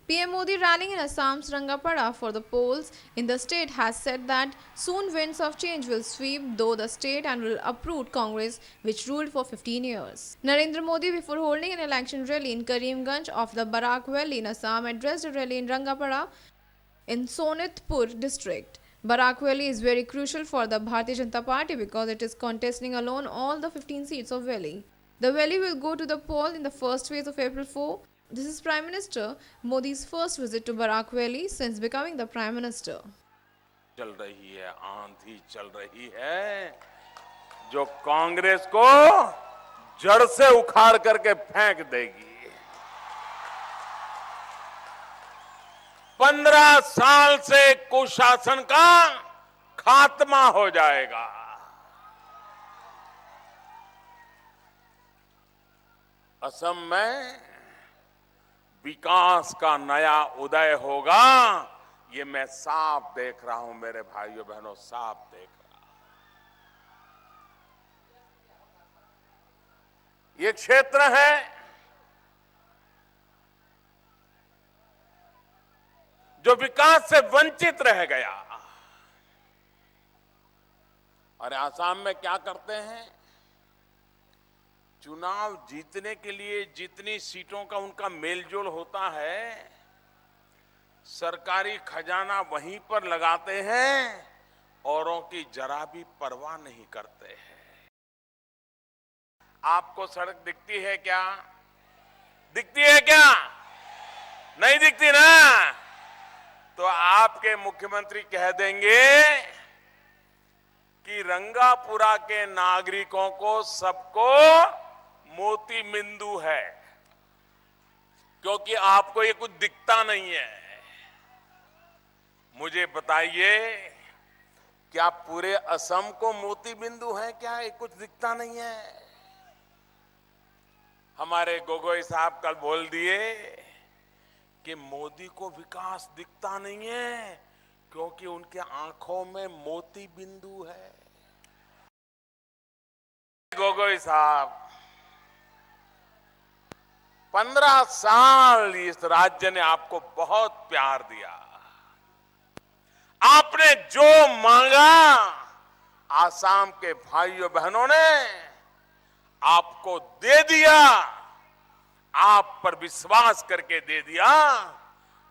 PM Modi rallying in Assam's Rangapada for the polls in the state has said that soon winds of change will sweep though the state and will uproot Congress which ruled for 15 years. Narendra Modi, before holding an election rally in Karimganj of the Barak Valley in Assam, addressed a rally in Rangapada in Sonitpur district. Barak Valley is very crucial for the Bharatiya Janata Party because it is contesting alone all the 15 seats of Valley. The Valley will go to the poll in the first phase of April 4. This is Prime Minister Modi's first visit to Barak Valley since becoming the Prime Minister. चल रही है, आंधी चल रही है जो कांग्रेस को जड़ से उखाड़ करके फेंक देगी। 15 साल से कुशासन का खात्मा हो जाएगा। असम में विकास का नया उदय होगा, ये मैं साफ देख रहा हूं मेरे भाइयों बहनों, साफ देख रहा हूं। ये क्षेत्र है जो विकास से वंचित रह गया। और आसाम में क्या करते हैं, चुनाव जीतने के लिए जितनी सीटों का उनका मेलजोल होता है, सरकारी खजाना वहीं पर लगाते हैं, औरों की जरा भी परवाह नहीं करते हैं। आपको सड़क दिखती है क्या? दिखती है क्या? नहीं दिखती ना? तो आपके मुख्यमंत्री कह देंगे कि रंगापुरा के नागरिकों को सबको मोती बिंदु है, क्योंकि आपको ये कुछ दिखता नहीं है। मुझे बताइए, क्या पूरे असम को मोती बिंदु है क्या? ये कुछ दिखता नहीं है। हमारे गोगोई साहब कल बोल दिए कि मोदी को विकास दिखता नहीं है क्योंकि उनके आंखों में मोती बिंदु है। गोगोई साहब, 15 साल इस राज्य ने आपको बहुत प्यार दिया। आपने जो मांगा, आसाम के भाइयों बहनों ने आपको दे दिया, आप पर विश्वास करके दे दिया,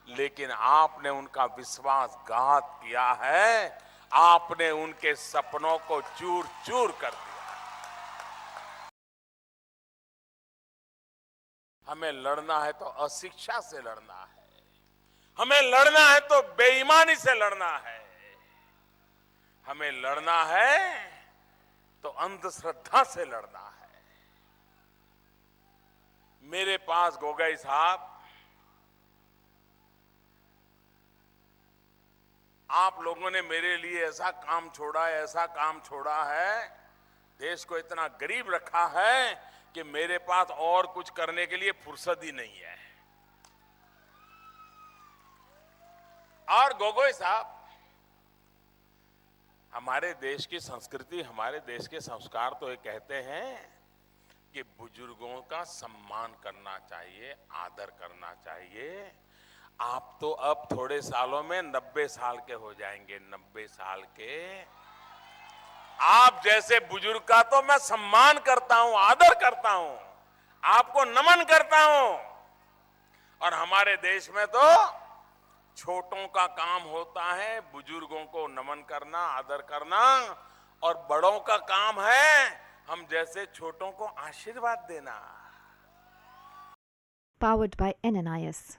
लेकिन आपने उनका विश्वासघात किया है। आपने उनके सपनों को चूर चूर कर दिया। हमें लड़ना है तो अशिक्षा से लड़ना है, हमें लड़ना है तो बेईमानी से लड़ना है, हमें लड़ना है तो अंधश्रद्धा से लड़ना है। मेरे पास गोगोई साहब, आप लोगों ने मेरे लिए ऐसा काम छोड़ा है, ऐसा काम छोड़ा है, देश को इतना गरीब रखा है कि मेरे पास और कुछ करने के लिए फुर्सत ही नहीं है। और गोगोई साहब, हमारे देश की संस्कृति, हमारे देश के संस्कार तो ये कहते हैं कि बुजुर्गों का सम्मान करना चाहिए, आदर करना चाहिए। आप तो अब थोड़े सालों में 90 साल के हो जाएंगे, 90 साल के। आप जैसे बुजुर्ग का तो मैं सम्मान करता हूं, आदर करता हूं, आपको नमन करता हूं। और हमारे देश में तो छोटों का काम होता है बुजुर्गों को नमन करना, आदर करना, और बड़ों का काम है हम जैसे छोटों को आशीर्वाद देना। Powered by NNIS.